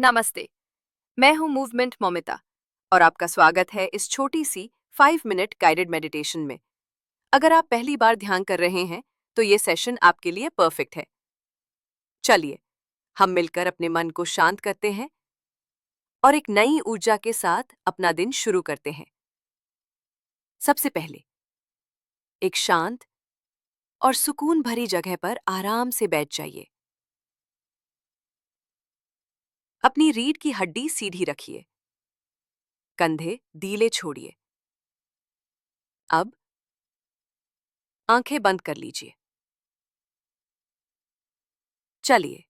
नमस्ते। मैं हूं मूवमेंट मोमिता और आपका स्वागत है इस छोटी सी 5 मिनट गाइडेड मेडिटेशन में। अगर आप पहली बार ध्यान कर रहे हैं तो ये सेशन आपके लिए परफेक्ट है। चलिए हम मिलकर अपने मन को शांत करते हैं और एक नई ऊर्जा के साथ अपना दिन शुरू करते हैं। सबसे पहले एक शांत और सुकून भरी जगह पर आराम से बैठ जाइए। अपनी रीढ़ की हड्डी सीधी रखिए, कंधे ढीले छोड़िए। अब आंखें बंद कर लीजिए। चलिए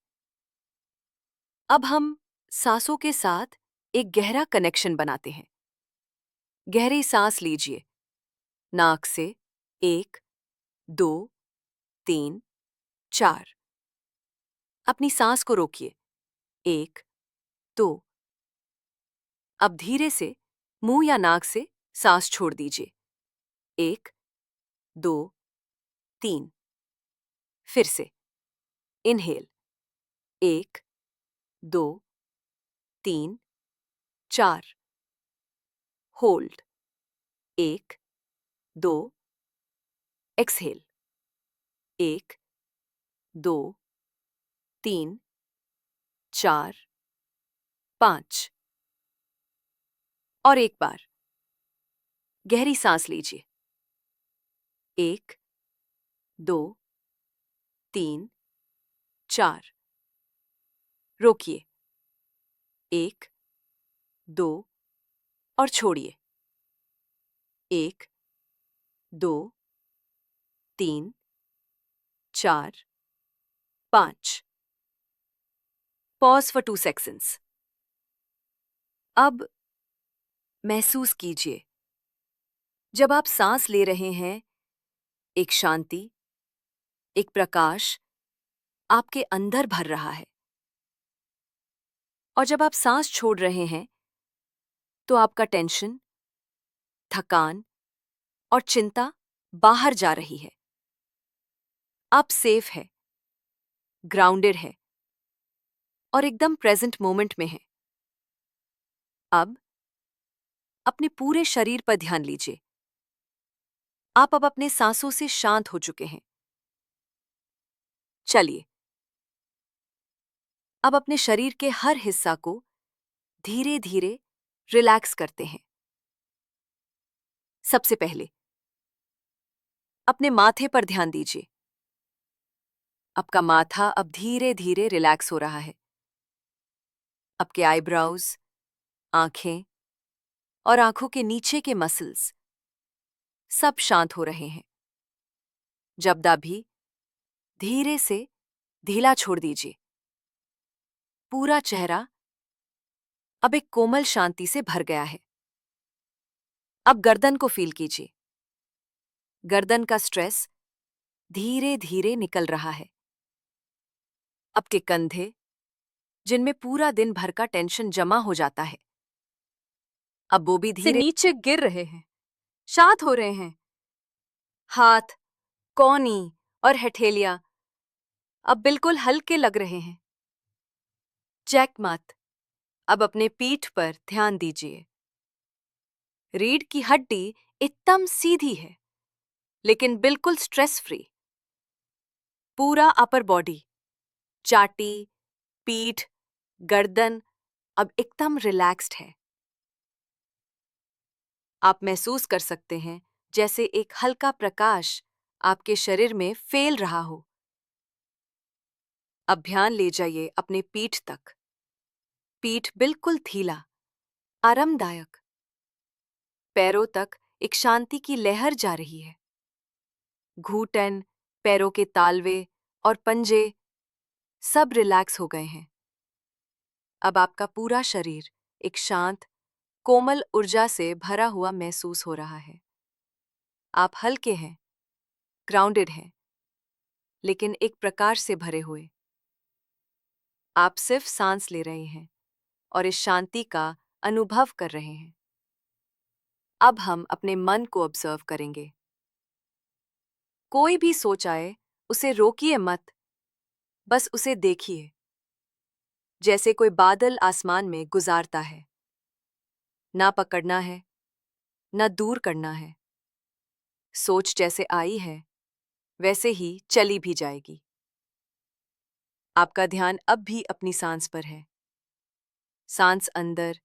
अब हम सांसों के साथ एक गहरा कनेक्शन बनाते हैं। गहरी सांस लीजिए, नाक से 1, 2, 3, 4। अपनी सांस को रोकिए, 1, 2। अब धीरे से मुंह या नाक से सांस छोड़ दीजिए, 1, 2, 3। फिर से इनहेल, 1, 2, 3, 4। होल्ड, 1, 2। एक्सहेल, 1, 2, 3, 4, 5। और एक बार गहरी सांस लीजिए, 1, 2, 3, 4। रोकिए, 1, 2 और छोड़िए, 1, 2, 3, 4, 5। Pause for 2 seconds. अब महसूस कीजिए, जब आप सांस ले रहे हैं, एक शांति, एक प्रकाश आपके अंदर भर रहा है। और जब आप सांस छोड़ रहे हैं, तो आपका टेंशन, थकान और चिंता बाहर जा रही है। आप सेफ है, ग्राउंडेड है और एकदम प्रेजेंट मोमेंट में हैं। अब अपने पूरे शरीर पर ध्यान लीजिए। आप अब अपने सांसों से शांत हो चुके हैं। चलिए अब अपने शरीर के हर हिस्सा को धीरे धीरे रिलैक्स करते हैं। सबसे पहले अपने माथे पर ध्यान दीजिए। आपका माथा अब धीरे धीरे रिलैक्स हो रहा है। आपके आईब्राउज, आंखें और आंखों के नीचे के मसल्स सब शांत हो रहे हैं। जबड़ा भी धीरे से ढीला छोड़ दीजिए। पूरा चेहरा अब एक कोमल शांति से भर गया है। अब गर्दन को फील कीजिए। गर्दन का स्ट्रेस धीरे धीरे निकल रहा है। आपके कंधे, जिनमें पूरा दिन भर का टेंशन जमा हो जाता है, अब वो भी धीरे नीचे गिर रहे हैं, शांत हो रहे हैं। हाथ, कौनी और हथेलियां अब बिल्कुल हल्के लग रहे हैं। चेक मत, अब अपने पीठ पर ध्यान दीजिए। रीढ़ की हड्डी एकदम सीधी है, लेकिन बिल्कुल स्ट्रेस फ्री। पूरा अपर बॉडी, चाटी, पीठ, गर्दन अब एकदम रिलैक्स्ड है। आप महसूस कर सकते हैं जैसे एक हल्का प्रकाश आपके शरीर में फैल रहा हो। अब ध्यान ले जाइए अपने पीठ तक। पीठ बिल्कुल ढीला, आरामदायक। पैरों तक एक शांति की लहर जा रही है। घुटन, पैरों के तालवे और पंजे सब रिलैक्स हो गए हैं। अब आपका पूरा शरीर एक शांत, कोमल ऊर्जा से भरा हुआ महसूस हो रहा है। आप हल्के हैं, ग्राउंडेड हैं, लेकिन एक प्रकाश से भरे हुए। आप सिर्फ सांस ले रहे हैं और इस शांति का अनुभव कर रहे हैं। अब हम अपने मन को ऑब्जर्व करेंगे। कोई भी सोच आए, उसे रोकिए मत, बस उसे देखिए। जैसे कोई बादल आसमान में गुजारता है। ना पकड़ना है, ना दूर करना है। सोच जैसे आई है, वैसे ही चली भी जाएगी। आपका ध्यान अब भी अपनी सांस पर है। सांस अंदर,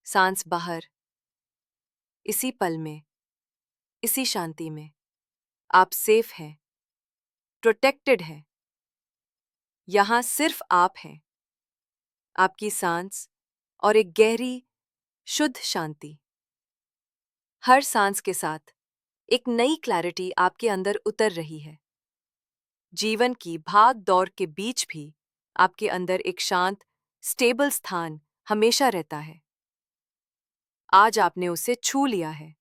सांस बाहर, इसी पल में, इसी शांति में। आप सेफ हैं, प्रोटेक्टेड हैं। यहां सिर्फ आप हैं, आपकी सांस और एक गहरी, शुद्ध शांति। हर सांस के साथ एक नई क्लैरिटी आपके अंदर उतर रही है। जीवन की भाग दौड़ के बीच भी आपके अंदर एक शांत, स्टेबल स्थान हमेशा रहता है। आज आपने उसे छू लिया है।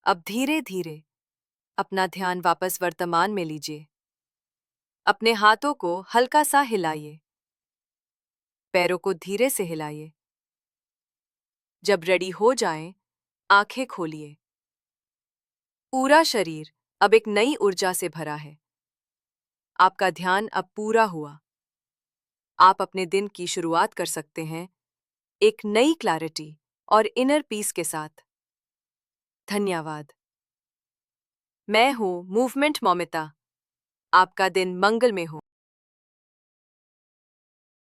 अब धीरे धीरे अपना ध्यान वापस वर्तमान में लीजिए। अपने हाथों को हल्का सा हिलाइए, पैरों को धीरे से हिलाइए। जब रेडी हो जाएं, आंखें खोलिए। पूरा शरीर अब एक नई ऊर्जा से भरा है। आपका ध्यान अब पूरा हुआ। आप अपने दिन की शुरुआत कर सकते हैं एक नई क्लैरिटी और इनर पीस के साथ। धन्यवाद। मैं हूँ मूवमेंट मौमिता। आपका दिन मंगलमय हो।